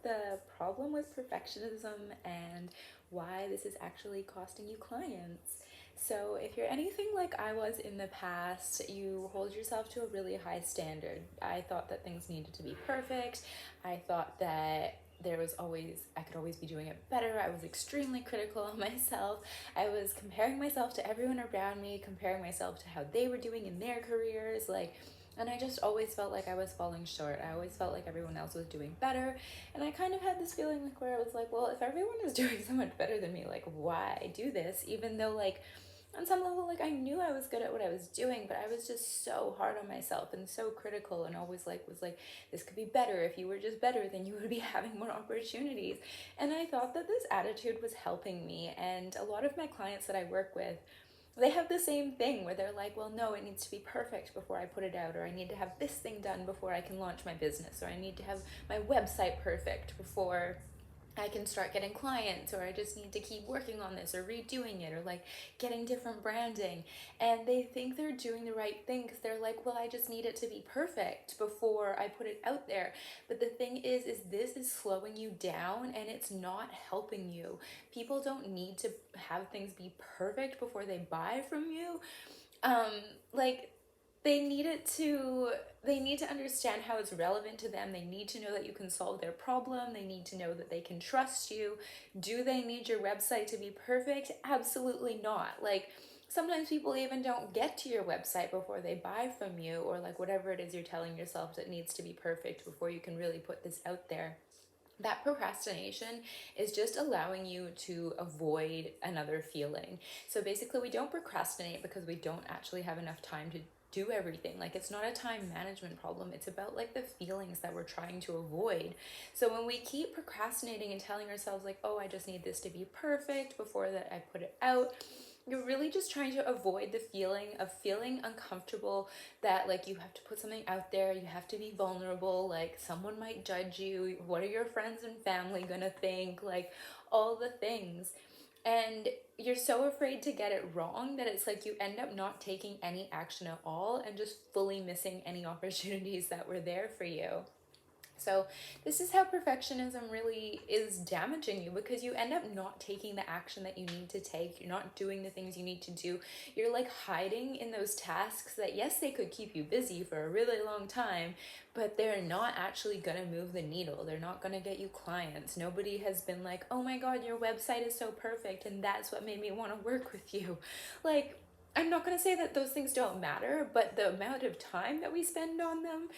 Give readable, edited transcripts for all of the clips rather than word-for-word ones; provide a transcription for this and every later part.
the problem with perfectionism and why this is actually costing you clients. So, if you're anything like I was in the past, you hold yourself to a really high standard. I thought that things needed to be perfect. I thought that I could always be doing it better. I was extremely critical of myself. I was comparing myself to everyone around me, comparing myself to how they were doing in their careers. And I just always felt like I was falling short. I always felt like everyone else was doing better. And I kind of had this feeling like where I was like, well, if everyone is doing so much better than me, like why do this? Even though like on some level, like I knew I was good at what I was doing, but I was just so hard on myself and so critical and always like was like, this could be better. If you were just better, then you would be having more opportunities. And I thought that this attitude was helping me. And a lot of my clients that I work with, they have the same thing where they're like, well, no, it needs to be perfect before I put it out, or I need to have this thing done before I can launch my business, or I need to have my website perfect before I can start getting clients, or I just need to keep working on this or redoing it, or like getting different branding. And they think they're doing the right thing because they're like, well, I just need it to be perfect before I put it out there. But the thing is this is slowing you down and it's not helping you. People don't need to have things be perfect before they buy from you. Um, like they need it to they need to understand how it's relevant to them. They need to know that you can solve their problem. They need to know that they can trust you. Do they need your website to be perfect? Absolutely not. Like sometimes people even don't get to your website before they buy from you, or like whatever it is you're telling yourself that needs to be perfect before you can really put this out there. That procrastination is just allowing you to avoid another feeling. So basically, we don't procrastinate because we don't actually have enough time to do everything. Like it's not a time management problem. It's about like the feelings that we're trying to avoid. So when we keep procrastinating and telling ourselves like, "Oh, I just need this to be perfect before that I put it out," you're really just trying to avoid the feeling of feeling uncomfortable, that like you have to put something out there, you have to be vulnerable, like someone might judge you, what are your friends and family gonna think, like all the things. And you're so afraid to get it wrong that it's like you end up not taking any action at all and just fully missing any opportunities that were there for you. So this is how perfectionism really is damaging you, because you end up not taking the action that you need to take. You're not doing the things you need to do. You're like hiding in those tasks that, yes, they could keep you busy for a really long time, but they're not actually going to move the needle. They're not going to get you clients. Nobody has been like, oh my God, your website is so perfect and that's what made me want to work with you. Like, I'm not going to say that those things don't matter, but the amount of time that we spend on them,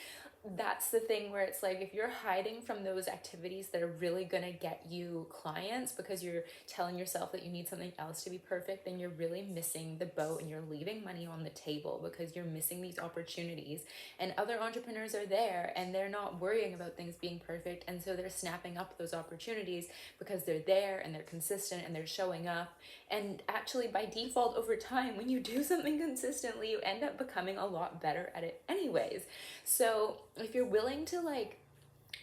that's the thing where it's like if you're hiding from those activities that are really going to get you clients because you're telling yourself that you need something else to be perfect, then you're really missing the boat and you're leaving money on the table because you're missing these opportunities. And other entrepreneurs are there and they're not worrying about things being perfect, and so they're snapping up those opportunities because they're there and they're consistent and they're showing up. And actually, by default, over time, when you do something consistently, you end up becoming a lot better at it anyways. So if you're willing to like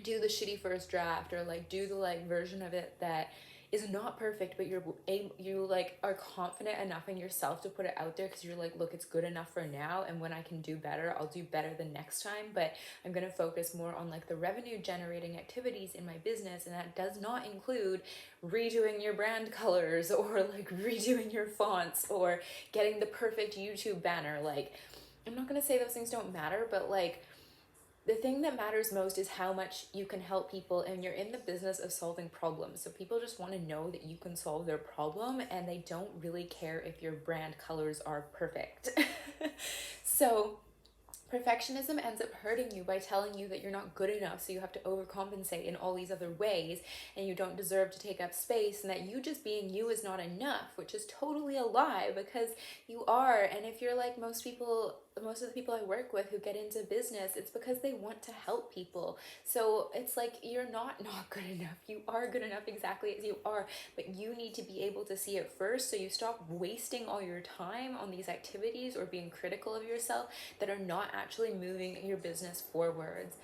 do the shitty first draft, or like do the like version of it that is not perfect, but you like are confident enough in yourself to put it out there because you're like, look, it's good enough for now, and when I can do better, I'll do better the next time. But I'm going to focus more on like the revenue generating activities in my business, and that does not include redoing your brand colors or like redoing your fonts or getting the perfect YouTube banner. Like, I'm not going to say those things don't matter, but like the thing that matters most is how much you can help people, and you're in the business of solving problems. So people just want to know that you can solve their problem, and they don't really care if your brand colors are perfect. So perfectionism ends up hurting you by telling you that you're not good enough, so you have to overcompensate in all these other ways, and you don't deserve to take up space, and that you just being you is not enough, which is totally a lie, because you are. And if you're like most of the people I work with who get into business, it's because they want to help people. So it's like you're not good enough. You are good enough exactly as you are, but you need to be able to see it first, so you stop wasting all your time on these activities or being critical of yourself that are not actually moving your business forwards.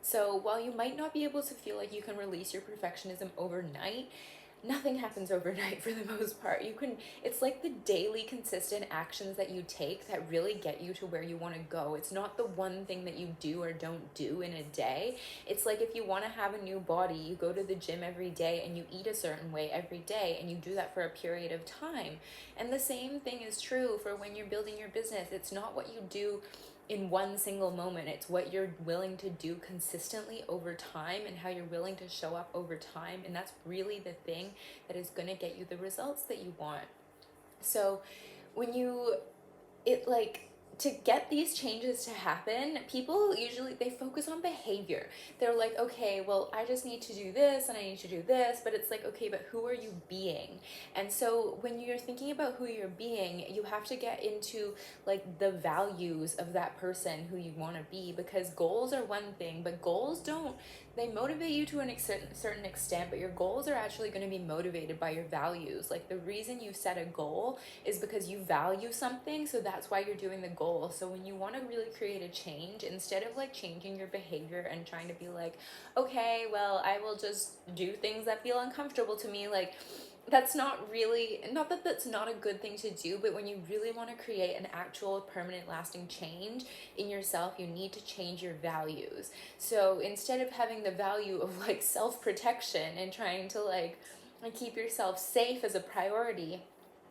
So while you might not be able to feel like you can release your perfectionism overnight, nothing happens overnight for the most part. It's like the daily consistent actions that you take that really get you to where you want to go. It's not the one thing that you do or don't do in a day. It's like if you want to have a new body, you go to the gym every day and you eat a certain way every day, and you do that for a period of time. And the same thing is true for when you're building your business. It's not what you do in one single moment. It's what you're willing to do consistently over time, and how you're willing to show up over time. And that's really the thing that is going to get you the results that you want. So when you it like to get these changes to happen, people usually they focus on behavior. They're like, okay, well, I just need to do this and I need to do this, but it's like, okay, but who are you being? And so when you're thinking about who you're being, you have to get into like the values of that person who you want to be, because goals are one thing, but goals don't they motivate you to a certain extent, but your goals are actually going to be motivated by your values. Like the reason you set a goal is because you value something, so that's why you're doing the goal. So when you want to really create a change, instead of like changing your behavior and trying to be like, okay, well, I will just do things that feel uncomfortable to me, like that's not really, not that that's not a good thing to do, but when you really want to create an actual permanent lasting change in yourself, you need to change your values. So instead of having the value of like self-protection and trying to like keep yourself safe as a priority,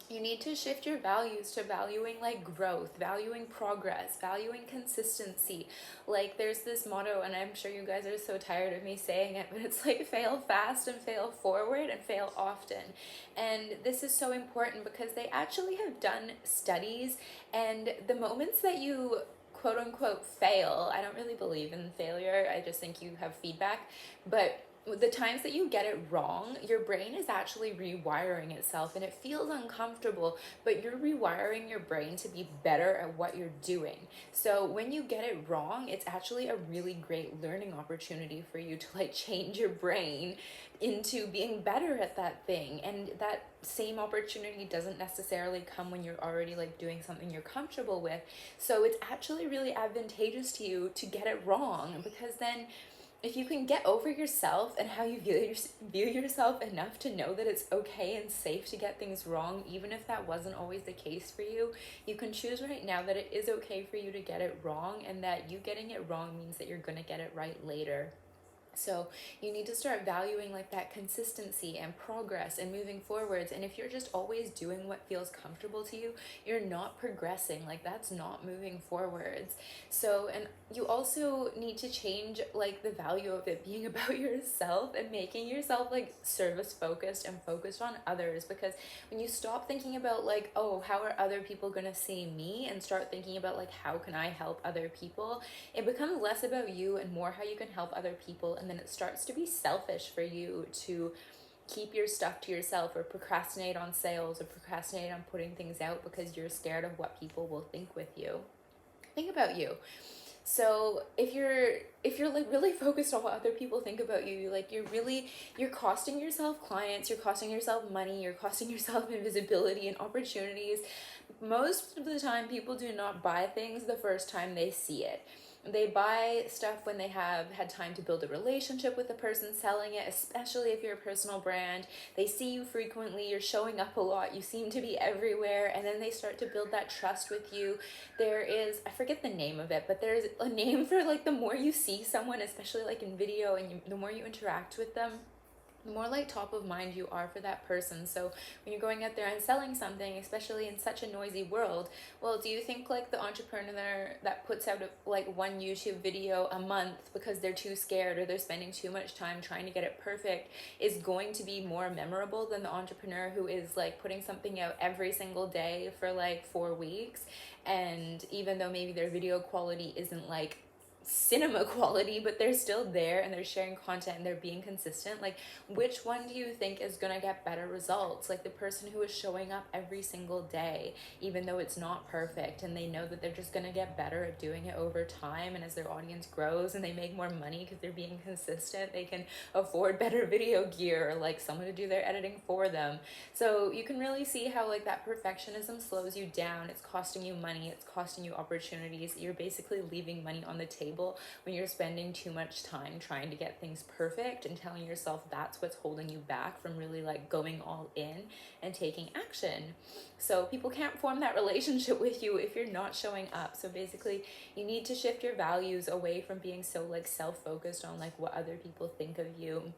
you need to shift your values to valuing like growth, valuing progress, valuing consistency. Like there's this motto, and I'm sure you guys are so tired of me saying it, but it's like fail fast and fail forward and fail often. And this is so important because they actually have done studies, and the moments that you quote unquote fail, I don't really believe in failure, I just think you have feedback, but the times that you get it wrong, your brain is actually rewiring itself, and it feels uncomfortable, but you're rewiring your brain to be better at what you're doing. So when you get it wrong, it's actually a really great learning opportunity for you to like change your brain into being better at that thing. And that same opportunity doesn't necessarily come when you're already like doing something you're comfortable with. So it's actually really advantageous to you to get it wrong, because then if you can get over yourself and how you view yourself enough to know that it's okay and safe to get things wrong, even if that wasn't always the case for you, you can choose right now that it is okay for you to get it wrong, and that you getting it wrong means that you're going to get it right later. So you need to start valuing like that consistency and progress and moving forwards. And if you're just always doing what feels comfortable to you, you're not progressing. Like that's not moving forwards. So, and you also need to change like the value of it being about yourself and making yourself like service focused and focused on others. Because when you stop thinking about like, oh, how are other people going to see me, and start thinking about like, how can I help other people, it becomes less about you and more how you can help other people. And then it starts to be selfish for you to keep your stuff to yourself, or procrastinate on sales, or procrastinate on putting things out because you're scared of what people will think with you. Think about you. So if you're like really focused on what other people think about you, like you're costing yourself clients, you're costing yourself money, you're costing yourself invisibility and opportunities. Most of the time people do not buy things the first time they see it. They buy stuff when they have had time to build a relationship with the person selling it, especially if you're a personal brand. They see you frequently, you're showing up a lot, you seem to be everywhere, and then they start to build that trust with you. There is, I forget the name of it, but there's a name for like the more you see someone, especially like in video, and the more you interact with them, the more like top of mind you are for that person. So when you're going out there and selling something, especially in such a noisy world, well, do you think like the entrepreneur that puts out like one YouTube video a month because they're too scared or they're spending too much time trying to get it perfect is going to be more memorable than the entrepreneur who is like putting something out every single day for like 4 weeks, and even though maybe their video quality isn't like cinema quality, but they're still there and they're sharing content and they're being consistent? Like, which one do you think is gonna get better results? Like the person who is showing up every single day, even though it's not perfect, and they know that they're just gonna get better at doing it over time, and as their audience grows and they make more money because they're being consistent, they can afford better video gear or like someone to do their editing for them. So you can really see how like that perfectionism slows you down. It's costing you money, it's costing you opportunities, you're basically leaving money on the table table when you're spending too much time trying to get things perfect and telling yourself that's what's holding you back from really like going all in and taking action. So people can't form that relationship with you if you're not showing up. So basically, you need to shift your values away from being so like self-focused on like what other people think of you,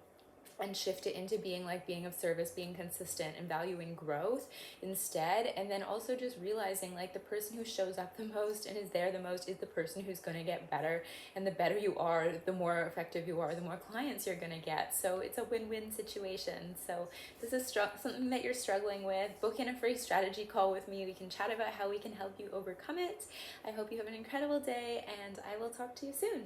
and shift it into being of service, being consistent, and valuing growth instead. And then also just realizing like the person who shows up the most and is there the most is the person who's going to get better. And the better you are, the more effective you are, the more clients you're going to get. So it's a win-win situation. So if this is something that you're struggling with, book in a free strategy call with me. We can chat about how we can help you overcome it. I hope you have an incredible day, and I will talk to you soon.